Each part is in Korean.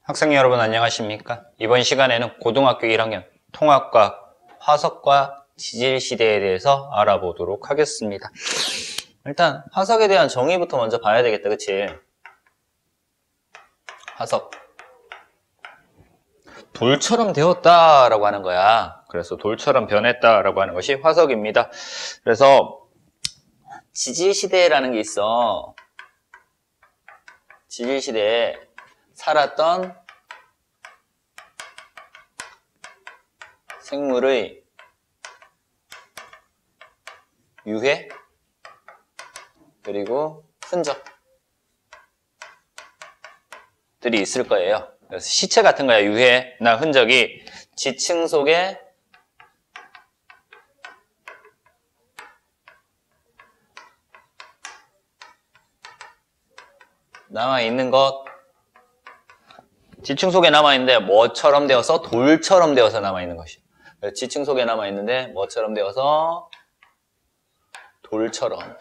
학생 여러분 안녕하십니까? 이번 시간에는 고등학교 1학년 통합과 화석과 지질시대에 대해서 알아보도록 하겠습니다. 일단 화석에 대한 정의부터 먼저 봐야 되겠다, 그치? 화석 돌처럼 되었다라고 하는 거야. 그래서 돌처럼 변했다라고 하는 것이 화석입니다. 그래서 지질시대라는 게 있어. 지질시대에 살았던 생물의 유해 그리고 흔적들이 있을 거예요. 그래서 시체 같은 거야. 유해나 흔적이 지층 속에 남아있는 것, 지층 속에 남아있는데 뭐처럼 되어서? 돌처럼 되어서 남아있는 것이요. 지층 속에 남아있는데 뭐처럼 되어서? 돌처럼.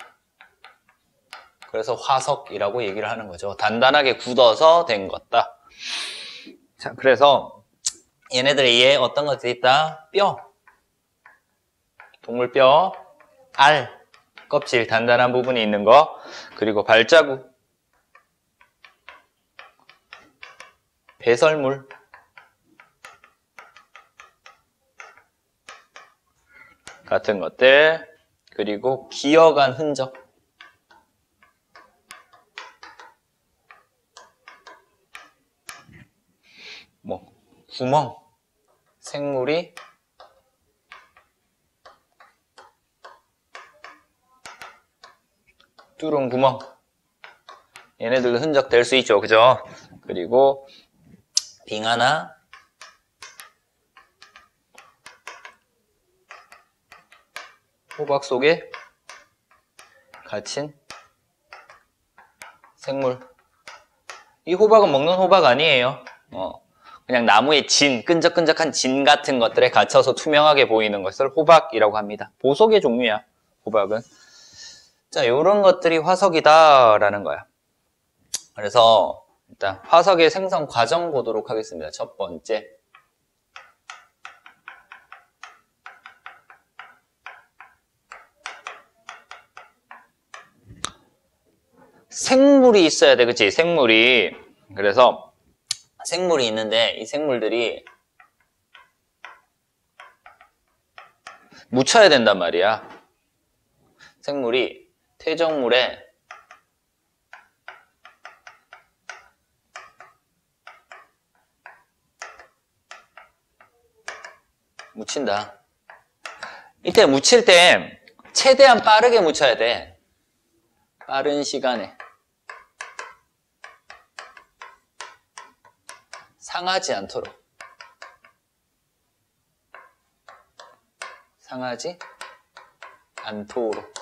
그래서 화석이라고 얘기를 하는 거죠. 단단하게 굳어서 된 것다. 자, 그래서 얘네들에 어떤 것들이 있다? 뼈, 동물 뼈, 알, 껍질, 단단한 부분이 있는 거, 그리고 발자국, 배설물, 같은 것들, 그리고 기어간 흔적, 구멍, 생물이 뚫은 구멍, 얘네들도 흔적 될 수 있죠, 그죠? 그리고 빙하나 호박 속에 갇힌 생물. 이 호박은 먹는 호박 아니에요. 그냥 나무의 진, 끈적끈적한 진 같은 것들에 갇혀서 투명하게 보이는 것을 호박이라고 합니다. 보석의 종류야, 호박은. 자, 요런 것들이 화석이다라는 거야. 그래서 일단 화석의 생성 과정 보도록 하겠습니다. 첫 번째. 생물이 있어야 돼, 그치? 생물이. 그래서 생물이 있는데 이 생물들이 묻혀야 된단 말이야. 생물이 퇴적물에 묻힌다. 이때 묻힐 때 최대한 빠르게 묻혀야 돼. 빠른 시간에. 상하지 않도록. 상하지 않도록.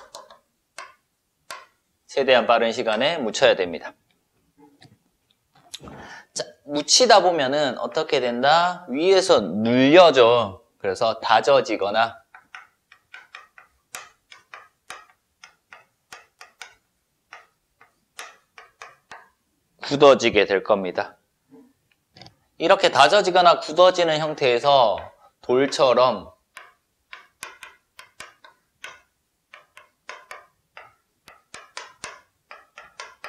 최대한 빠른 시간에 묻혀야 됩니다. 자, 묻히다 보면은 어떻게 된다? 위에서 눌려져. 그래서 다져지거나 굳어지게 될 겁니다. 이렇게 다져지거나 굳어지는 형태에서 돌처럼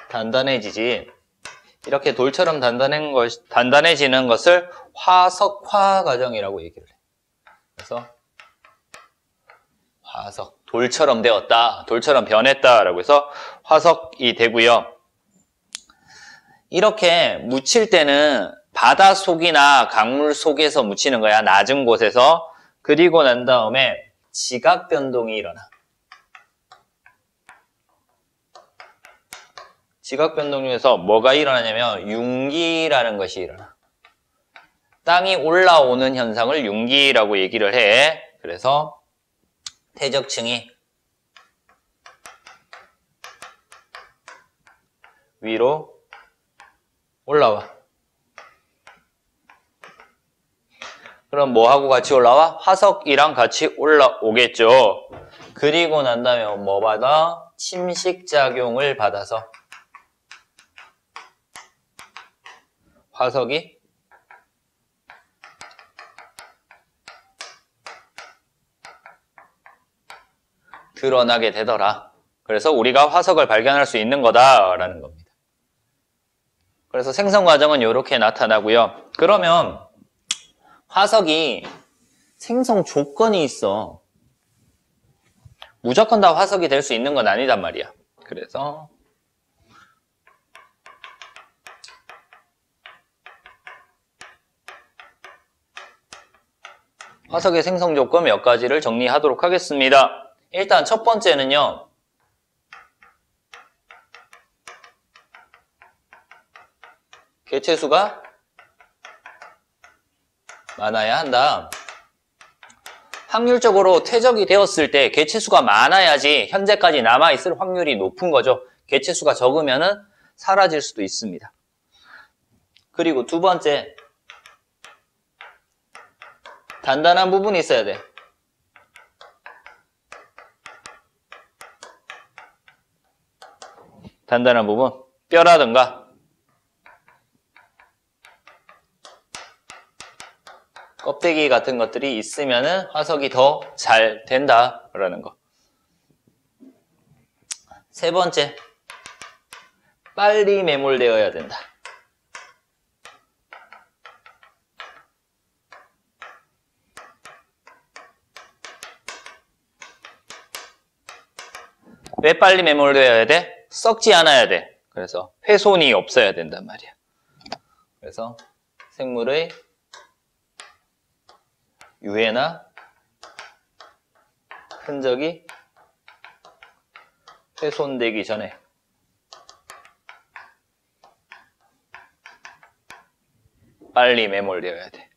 단단해지지. 이렇게 돌처럼 단단해지는 것을 화석화 과정이라고 얘기를 해. 그래서 화석, 돌처럼 되었다, 돌처럼 변했다라고 해서 화석이 되고요. 이렇게 묻힐 때는 바닷속이나 강물 속에서 묻히는 거야. 낮은 곳에서. 그리고 난 다음에 지각 변동이 일어나. 지각 변동 중에서 뭐가 일어나냐면 융기라는 것이 일어나. 땅이 올라오는 현상을 융기라고 얘기를 해. 그래서 퇴적층이 위로 올라와. 그럼 뭐하고 같이 올라와? 화석이랑 같이 올라오겠죠. 그리고 난 다음에 뭐 받아? 침식작용을 받아서 화석이 드러나게 되더라. 그래서 우리가 화석을 발견할 수 있는 거다라는 겁니다. 그래서 생성 과정은 이렇게 나타나고요. 그러면 화석이 생성 조건이 있어. 무조건 다 화석이 될 수 있는 건 아니단 말이야. 그래서 화석의 생성 조건 몇 가지를 정리하도록 하겠습니다. 일단 첫 번째는요. 개체수가 많아야 한다. 확률적으로 퇴적이 되었을 때 개체수가 많아야지 현재까지 남아있을 확률이 높은 거죠. 개체수가 적으면은 사라질 수도 있습니다. 그리고 두 번째, 단단한 부분이 있어야 돼. 단단한 부분, 뼈라든가 껍데기 같은 것들이 있으면은 화석이 더 잘 된다라는 거. 세 번째, 빨리 매몰되어야 된다. 왜 빨리 매몰되어야 돼? 썩지 않아야 돼. 그래서 훼손이 없어야 된단 말이야. 그래서 생물의 유해나 흔적이 훼손되기 전에 빨리 매몰되어야 돼.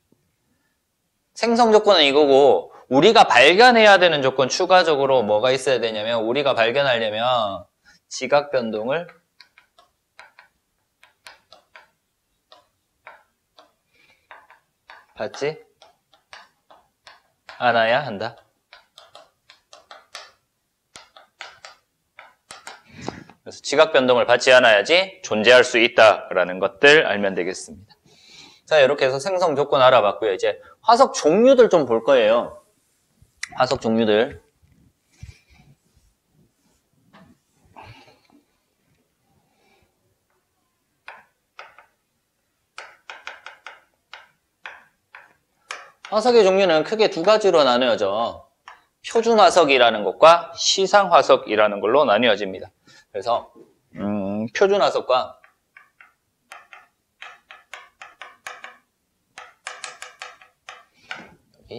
생성 조건은 이거고, 우리가 발견해야 되는 조건 추가적으로 뭐가 있어야 되냐면, 우리가 발견하려면 지각 변동을 받지 않아야 한다. 그래서 지각 변동을 받지 않아야지 존재할 수 있다라는 것들 알면 되겠습니다. 자, 이렇게 해서 생성 조건 알아봤고요. 이제 화석 종류들 좀 볼 거예요. 화석 종류들. 화석의 종류는 크게 두 가지로 나뉘어져. 표준 화석이라는 것과 시상 화석이라는 걸로 나뉘어집니다. 그래서 표준 화석과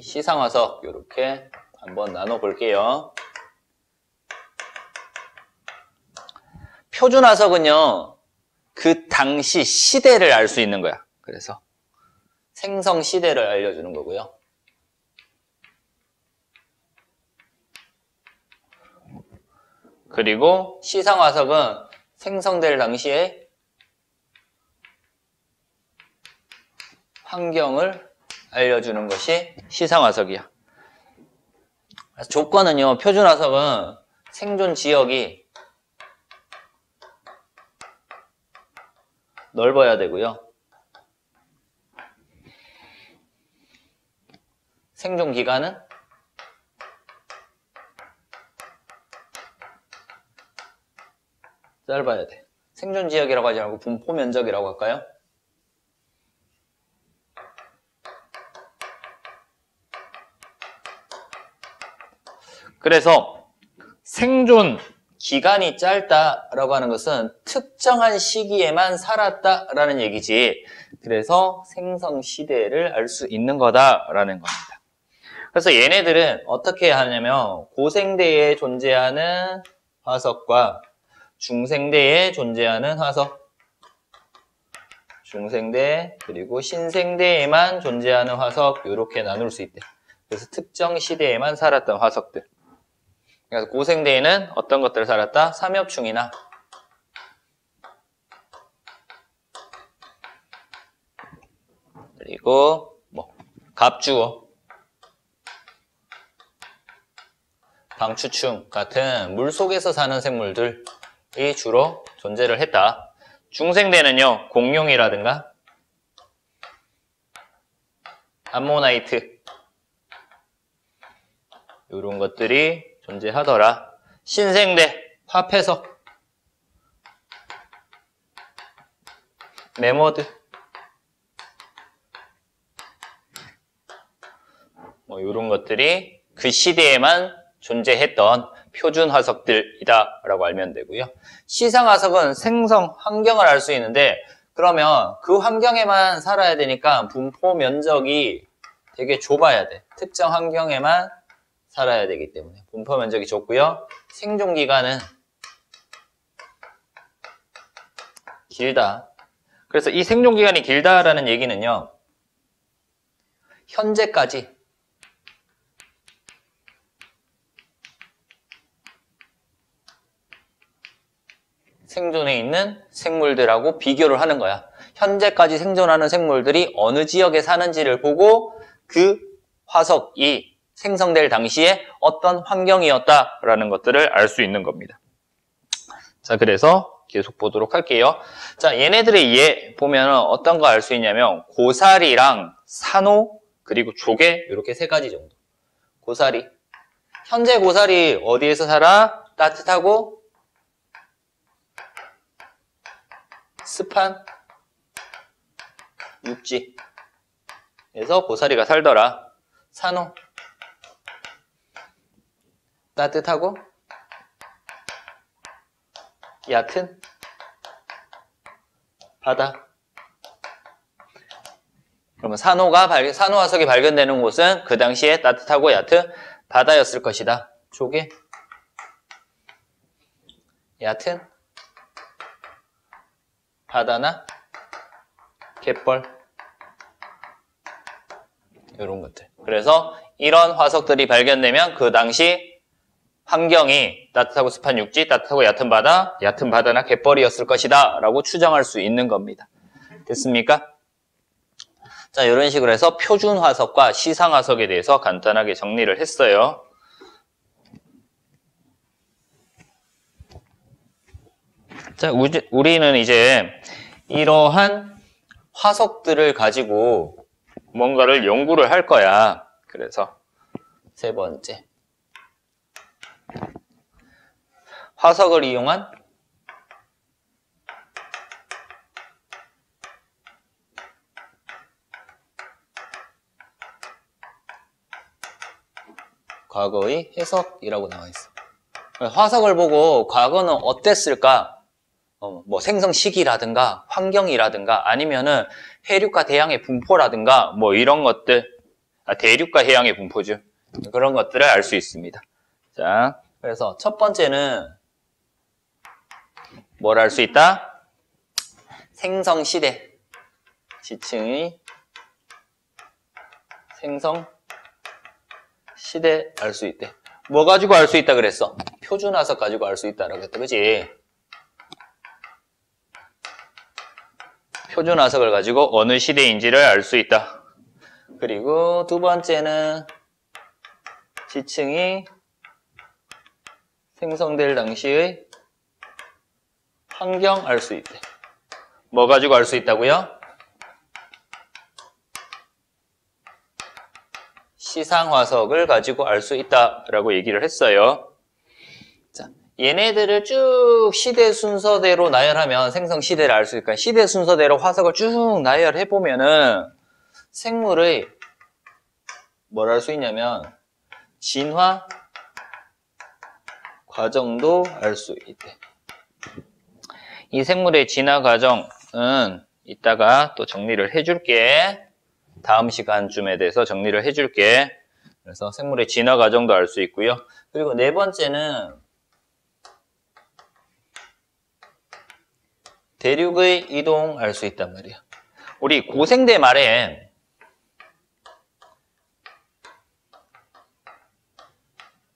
시상 화석 이렇게 한번 나눠 볼게요. 표준 화석은요, 그 당시 시대를 알 수 있는 거야. 그래서 생성 시대를 알려주는 거고요. 그리고 시상 화석은 생성될 당시에 환경을 알려주는 것이 시상 화석이야. 조건은요, 표준 화석은 생존 지역이 넓어야 되고요. 생존 기간은 짧아야 돼. 생존 지역이라고 하지 말고 분포 면적이라고 할까요? 그래서 생존 기간이 짧다라고 하는 것은 특정한 시기에만 살았다라는 얘기지. 그래서 생성 시대를 알 수 있는 거다라는 겁니다. 그래서 얘네들은 어떻게 하냐면 고생대에 존재하는 화석과 중생대에 존재하는 화석, 중생대 그리고 신생대에만 존재하는 화석 이렇게 나눌 수 있대. 그래서 특정 시대에만 살았던 화석들. 그래서 고생대에는 어떤 것들을 살았다? 삼엽충이나 그리고 갑주어, 방추충 같은 물속에서 사는 생물들이 주로 존재를 했다. 중생대는요, 공룡이라든가 암모나이트 이런 것들이 존재하더라. 신생대, 화폐석, 메머드, 뭐 이런 것들이 그 시대에만 존재했던 표준 화석들이다 라고 알면 되고요. 시상 화석은 생성 환경을 알 수 있는데, 그러면 그 환경에만 살아야 되니까 분포 면적이 되게 좁아야 돼. 특정 환경에만 살아야 되기 때문에 분포 면적이 좁고요. 생존 기간은 길다. 그래서 이 생존 기간이 길다라는 얘기는요, 현재까지 생존해 있는 생물들하고 비교를 하는 거야. 현재까지 생존하는 생물들이 어느 지역에 사는지를 보고 그 화석이 생성될 당시에 어떤 환경이었다라는 것들을 알 수 있는 겁니다. 자, 그래서 계속 보도록 할게요. 자, 얘네들의 예 보면 어떤 거 알 수 있냐면 고사리랑 산호 그리고 조개 이렇게 세 가지 정도. 고사리. 현재 고사리 어디에서 살아? 따뜻하고 습한 육지에서 고사리가 살더라. 산호. 따뜻하고 얕은 바다. 그러면 산호 화석이 발견되는 곳은 그 당시에 따뜻하고 얕은 바다였을 것이다. 조개. 얕은 바다나 갯벌. 이런 것들. 그래서 이런 화석들이 발견되면 그 당시 환경이 따뜻하고 습한 육지, 따뜻하고 얕은 바다, 얕은 바다나 갯벌이었을 것이다 라고 추정할 수 있는 겁니다. 됐습니까? 자, 이런 식으로 해서 표준 화석과 시상 화석에 대해서 간단하게 정리를 했어요. 자, 우리는 이제 이러한 화석들을 가지고 뭔가를 연구를 할 거야. 그래서 세 번째, 화석을 이용한 과거의 해석이라고 나와 있어. 화석을 보고 과거는 어땠을까? 뭐 생성 시기라든가 환경이라든가 아니면은 해륙과 대양의 분포라든가 뭐 이런 것들, 대륙과 해양의 분포죠. 그런 것들을 알 수 있습니다. 자, 그래서 첫 번째는 뭘 알 수 있다? 생성 시대, 지층의 생성 시대 알 수 있대. 뭐 가지고 알 수 있다 그랬어? 표준 화석 가지고 알 수 있다라고 했다, 그지? 표준 화석을 가지고 어느 시대인지를 알 수 있다. 그리고 두 번째는 지층이 생성될 당시의 환경 알 수 있대. 뭐 가지고 알 수 있다고요? 시상 화석을 가지고 알 수 있다라고 얘기를 했어요. 자, 얘네들을 쭉 시대 순서대로 나열하면 생성 시대를 알 수 있으니까 시대 순서대로 화석을 쭉 나열해 보면은 생물의 뭘 알 수 있냐면 진화 과정도 알 수 있대. 이 생물의 진화 과정은 이따가 또 정리를 해줄게. 다음 시간쯤에 대해서 정리를 해줄게. 그래서 생물의 진화 과정도 알 수 있고요. 그리고 네 번째는 대륙의 이동 알 수 있단 말이야. 우리 고생대 말에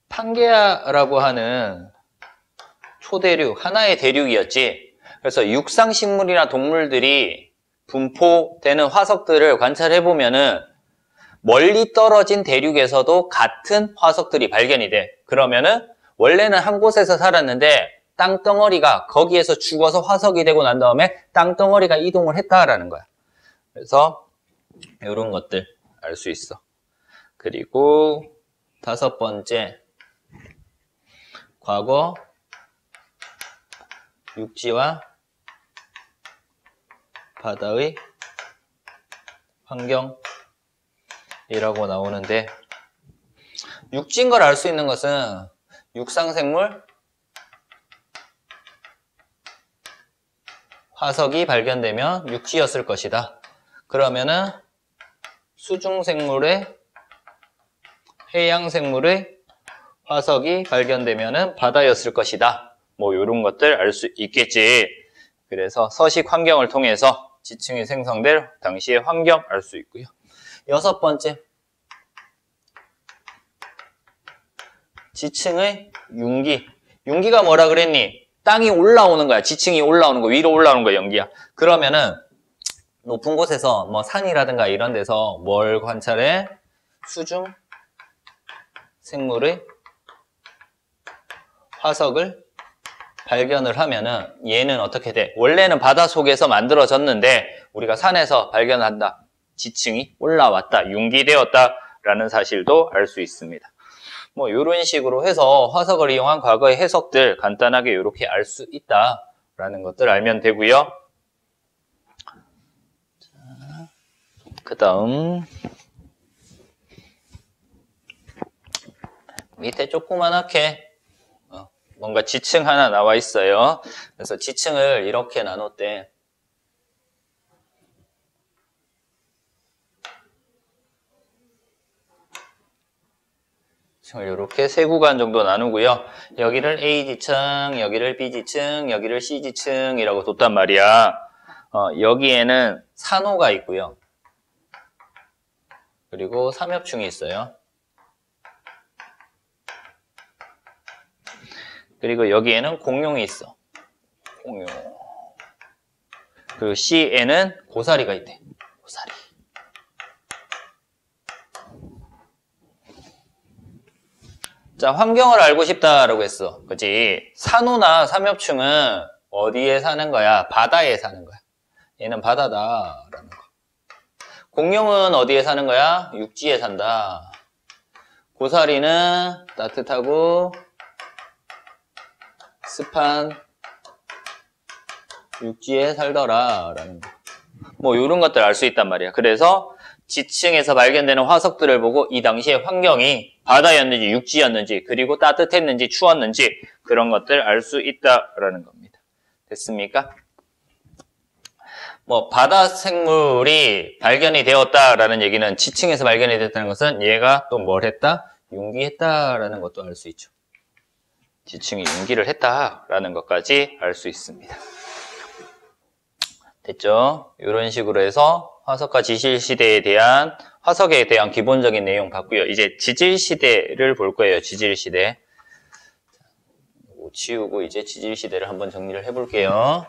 판게아라고 하는 초대륙, 하나의 대륙이었지. 그래서 육상식물이나 동물들이 분포되는 화석들을 관찰해보면은 멀리 떨어진 대륙에서도 같은 화석들이 발견이 돼. 그러면은 원래는 한 곳에서 살았는데 땅덩어리가 거기에서 죽어서 화석이 되고 난 다음에 땅덩어리가 이동을 했다라는 거야. 그래서 이런 것들 알 수 있어. 그리고 다섯 번째, 과거, 육지와 바다의 환경이라고 나오는데, 육지인 걸 알 수 있는 것은 육상생물, 화석이 발견되면 육지였을 것이다. 그러면은 수중생물의, 해양생물의 화석이 발견되면은 바다였을 것이다. 뭐 이런 것들 알 수 있겠지. 그래서 서식 환경을 통해서 지층이 생성될 당시의 환경 알 수 있고요. 여섯 번째, 지층의 융기. 융기가 뭐라 그랬니? 땅이 올라오는 거야. 지층이 올라오는 거, 위로 올라오는 거야, 연기야. 그러면은 높은 곳에서 뭐 산이라든가 이런 데서 뭘 관찰해? 수중 생물의 화석을 발견을 하면은 얘는 어떻게 돼? 원래는 바다 속에서 만들어졌는데 우리가 산에서 발견한다. 지층이 올라왔다. 융기되었다라는 사실도 알 수 있습니다. 뭐 이런 식으로 해서 화석을 이용한 과거의 해석들 간단하게 이렇게 알 수 있다라는 것들 알면 되고요. 그 다음 밑에 조그만하게 뭔가 지층 하나 나와 있어요. 그래서 지층을 이렇게 나눴대. 이렇게 세 구간 정도 나누고요. 여기를 A지층, 여기를 B지층, 여기를 C지층이라고 뒀단 말이야. 여기에는 산호가 있고요. 그리고 삼엽충이 있어요. 그리고 여기에는 공룡이 있어. 공룡. 그리고 C에는 고사리가 있대. 고사리. 자, 환경을 알고 싶다라고 했어. 그치? 산호나 삼엽충은 어디에 사는 거야? 바다에 사는 거야. 얘는 바다다라는 거. 공룡은 어디에 사는 거야? 육지에 산다. 고사리는 따뜻하고 습한 육지에 살더라라는 거. 뭐 이런 것들 알 수 있단 말이야. 그래서 지층에서 발견되는 화석들을 보고 이 당시의 환경이 바다였는지 육지였는지 그리고 따뜻했는지 추웠는지 그런 것들 알 수 있다라는 겁니다. 됐습니까? 뭐 바다 생물이 발견이 되었다라는 얘기는 지층에서 발견이 됐다는 것은 얘가 또 뭘 했다? 융기했다라는 것도 알 수 있죠. 지층이 융기를 했다라는 것까지 알 수 있습니다. 됐죠? 이런 식으로 해서 화석과 지질시대에 대한 화석에 대한 기본적인 내용 봤고요. 이제 지질시대를 볼 거예요. 지질시대. 치우고 이제 지질시대를 한번 정리를 해볼게요.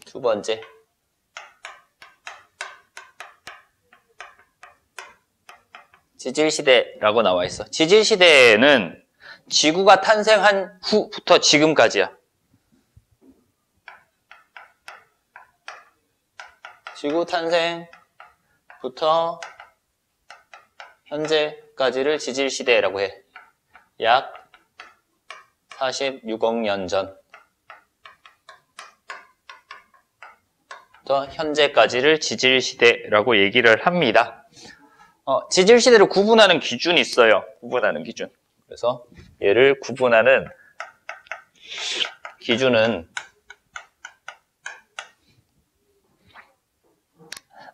두 번째, 지질시대라고 나와 있어. 지질시대는 지구가 탄생한 후부터 지금까지야. 지구 탄생부터 현재까지를 지질시대라고 해. 약 46억 년 전. 현재까지를 지질시대라고 얘기를 합니다. 지질시대를 구분하는 기준이 있어요. 구분하는 기준. 그래서 얘를 구분하는 기준은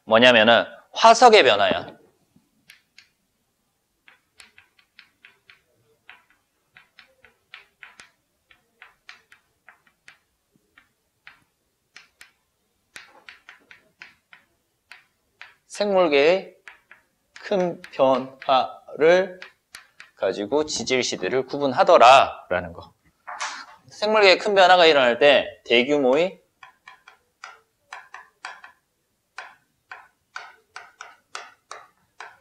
뭐냐면은 화석의 변화야. 생물계의 큰 변화를 가지고 지질시대를 구분하더라라는 거. 생물계의 큰 변화가 일어날 때 대규모의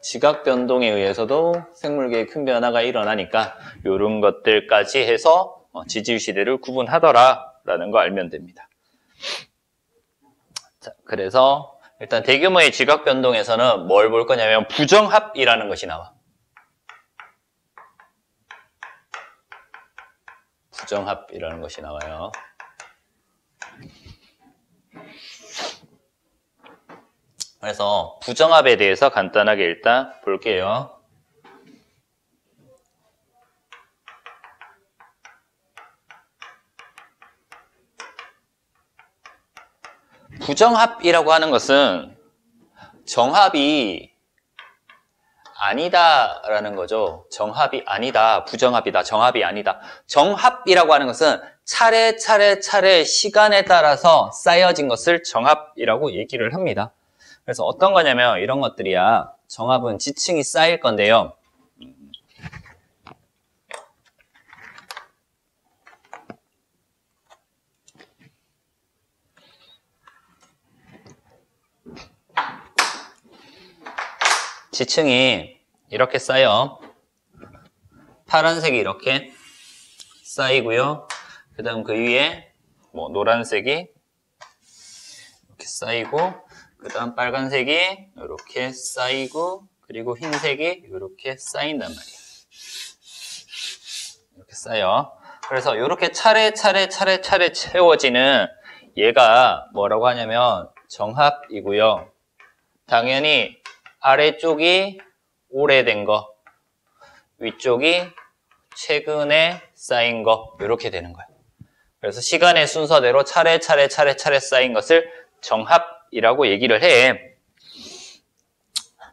지각 변동에 의해서도 생물계에 큰 변화가 일어나니까 이런 것들까지 해서 지질 시대를 구분하더라라는 거 알면 됩니다. 자, 그래서 일단 대규모의 지각 변동에서는 뭘 볼 거냐면 부정합이라는 것이 나와. 부정합이라는 것이 나와요. 그래서 부정합에 대해서 간단하게 일단 볼게요. 부정합이라고 하는 것은 정합이 아니다라는 거죠. 정합이 아니다, 부정합이다, 정합이 아니다. 정합이라고 하는 것은 차례 시간에 따라서 쌓여진 것을 정합이라고 얘기를 합니다. 그래서 어떤 거냐면 이런 것들이야. 정합은 지층이 쌓일 건데요. 지층이 이렇게 쌓여. 파란색이 이렇게 쌓이고요. 그 다음 그 위에 노란색이 이렇게 쌓이고, 그 다음 빨간색이 이렇게 쌓이고, 그리고 흰색이 이렇게 쌓인단 말이에요. 이렇게 쌓여. 그래서 이렇게 차례 채워지는 얘가 뭐라고 하냐면 정합이고요. 당연히 아래쪽이 오래된 거, 위쪽이 최근에 쌓인 거, 이렇게 되는 거예요. 그래서 시간의 순서대로 차례 쌓인 것을 정합이라고 얘기를 해.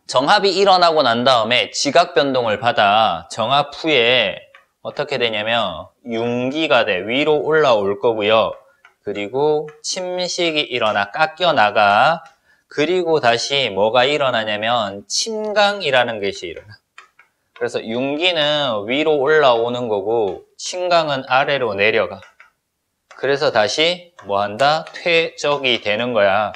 정합이 일어나고 난 다음에 지각 변동을 받아 정합 후에 어떻게 되냐면 융기가 돼. 위로 올라올 거고요. 그리고 침식이 일어나 깎여 나가. 그리고 다시 뭐가 일어나냐면 침강이라는 것이 일어나. 그래서 융기는 위로 올라오는 거고 침강은 아래로 내려가. 그래서 다시 뭐한다? 퇴적이 되는 거야.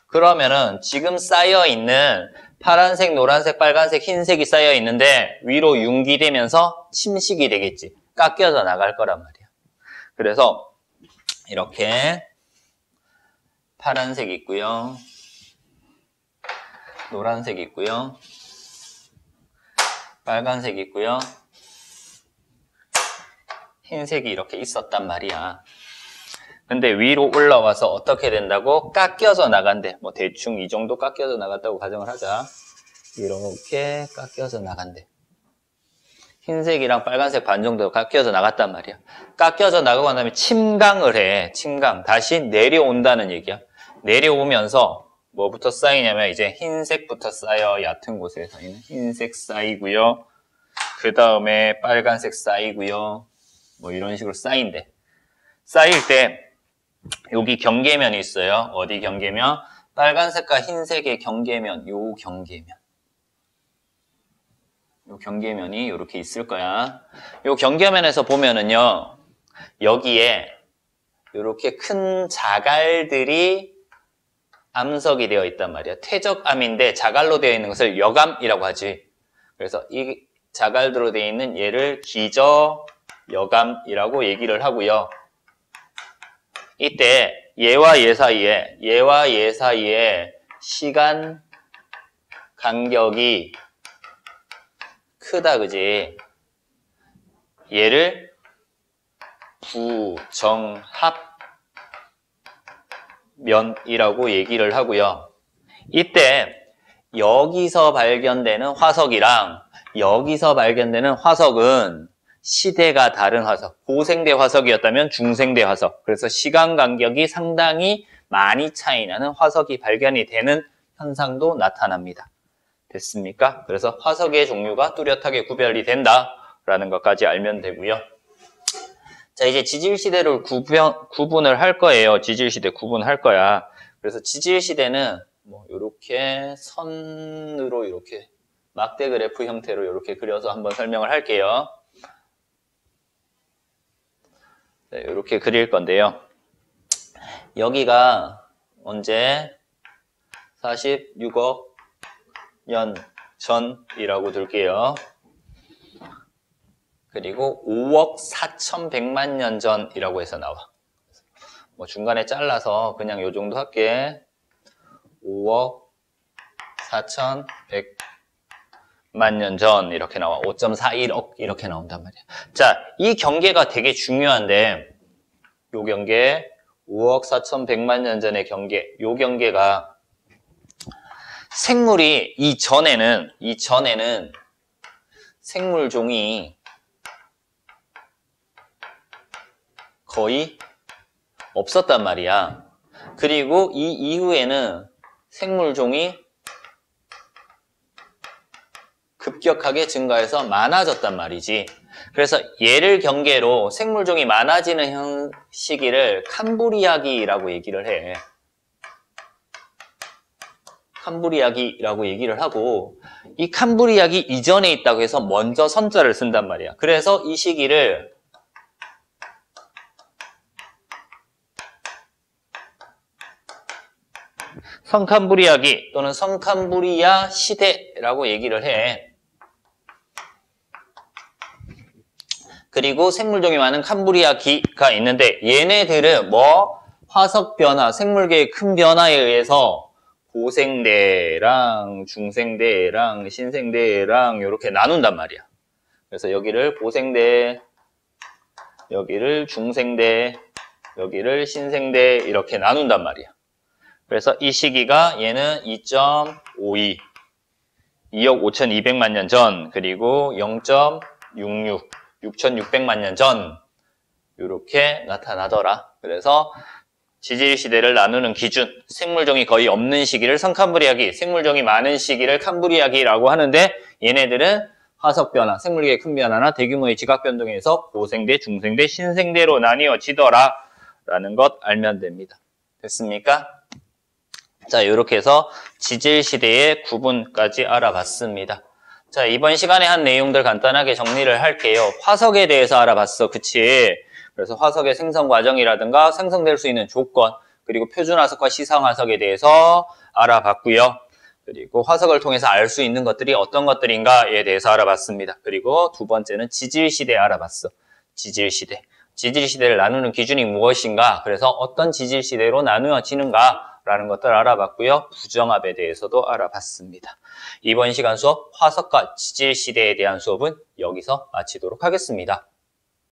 그러면은 지금 쌓여있는 파란색, 노란색, 빨간색, 흰색이 쌓여있는데 위로 융기되면서 침식이 되겠지. 깎여져 나갈 거란 말이야. 그래서 이렇게 파란색 있고요. 노란색 있고요. 빨간색 있고요. 흰색이 이렇게 있었단 말이야. 근데 위로 올라와서 어떻게 된다고? 깎여져 나간대. 대충 이 정도 깎여져 나갔다고 가정을 하자. 이렇게 깎여져 나간대. 흰색이랑 빨간색 반 정도 깎여져 나갔단 말이야. 깎여져 나가고 난 다음에 침강을 해. 침강. 다시 내려온다는 얘기야. 내려오면서 뭐부터 쌓이냐면 이제 흰색부터 쌓여. 얕은 곳에서는 흰색 쌓이고요. 그 다음에 빨간색 쌓이고요. 이런 식으로 쌓인대. 쌓일 때 여기 경계면이 있어요. 어디 경계면? 빨간색과 흰색의 경계면. 요 경계면. 요 경계면이 이렇게 있을 거야. 요 경계면에서 보면은요. 여기에 이렇게 큰 자갈들이 암석이 되어 있단 말이야. 퇴적암인데 자갈로 되어 있는 것을 여감이라고 하지. 그래서 이 자갈들로 되어 있는 얘를 기저 여감이라고 얘기를 하고요. 이때 얘와 얘 사이에 시간 간격이 크다, 그지? 얘를 부정합면이라고 얘기를 하고요. 이때 여기서 발견되는 화석이랑 여기서 발견되는 화석은 시대가 다른 화석, 고생대 화석이었다면 중생대 화석, 그래서 시간 간격이 상당히 많이 차이 나는 화석이 발견이 되는 현상도 나타납니다. 됐습니까? 그래서 화석의 종류가 뚜렷하게 구별이 된다라는 것까지 알면 되고요. 자, 이제 지질시대를 구분을 할 거예요. 지질시대 구분할 거야. 그래서 지질시대는 이렇게 선으로 이렇게 막대 그래프 형태로 이렇게 그려서 한번 설명을 할게요. 네, 이렇게 그릴 건데요. 여기가 언제 46억 년 전이라고 둘게요. 그리고 5억 4,100만 년 전이라고 해서 나와. 뭐 중간에 잘라서 그냥 요 정도 할게. 5억 4,100만 년 전 이렇게 나와. 5.41억 이렇게 나온단 말이야. 자, 이 경계가 되게 중요한데 요 경계 5억 4,100만 년 전의 경계, 요 경계가 생물이 이전에는 생물종이 거의 없었단 말이야. 그리고 이 이후에는 생물종이 급격하게 증가해서 많아졌단 말이지. 그래서 얘를 경계로 생물종이 많아지는 시기를 캄브리아기라고 얘기를 해. 캄브리아기라고 얘기를 하고, 이 캄브리아기 이전에 있다고 해서 먼저 선자를 쓴단 말이야. 그래서 이 시기를 성캄브리아기 또는 성캄브리아 시대라고 얘기를 해. 그리고 생물종이 많은 캄브리아기가 있는데 얘네들은 뭐 화석 변화, 생물계의 큰 변화에 의해서 고생대랑 중생대랑 신생대랑 이렇게 나눈단 말이야. 그래서 여기를 고생대, 여기를 중생대, 여기를 신생대 이렇게 나눈단 말이야. 그래서 이 시기가 얘는 2.52, 2억 5,200만 년 전, 그리고 0.66, 6,600만 년 전 이렇게 나타나더라. 그래서 지질시대를 나누는 기준, 생물종이 거의 없는 시기를 성캄브리아기, 생물종이 많은 시기를 캄브리아기라고 하는데 얘네들은 화석변화, 생물계의 큰 변화나 대규모의 지각변동에 의해서 고생대, 중생대, 신생대로 나뉘어지더라 라는 것 알면 됩니다. 됐습니까? 자, 이렇게 해서 지질시대의 구분까지 알아봤습니다. 자, 이번 시간에 한 내용들 간단하게 정리를 할게요. 화석에 대해서 알아봤어. 그치? 그래서 화석의 생성 과정이라든가 생성될 수 있는 조건, 그리고 표준화석과 시상화석에 대해서 알아봤고요. 그리고 화석을 통해서 알 수 있는 것들이 어떤 것들인가에 대해서 알아봤습니다. 그리고 두 번째는 지질시대 알아봤어. 지질시대. 지질시대를 나누는 기준이 무엇인가? 그래서 어떤 지질시대로 나누어지는가? 라는 것들 알아봤고요. 부정합에 대해서도 알아봤습니다. 이번 시간 수업 화석과 지질시대에 대한 수업은 여기서 마치도록 하겠습니다.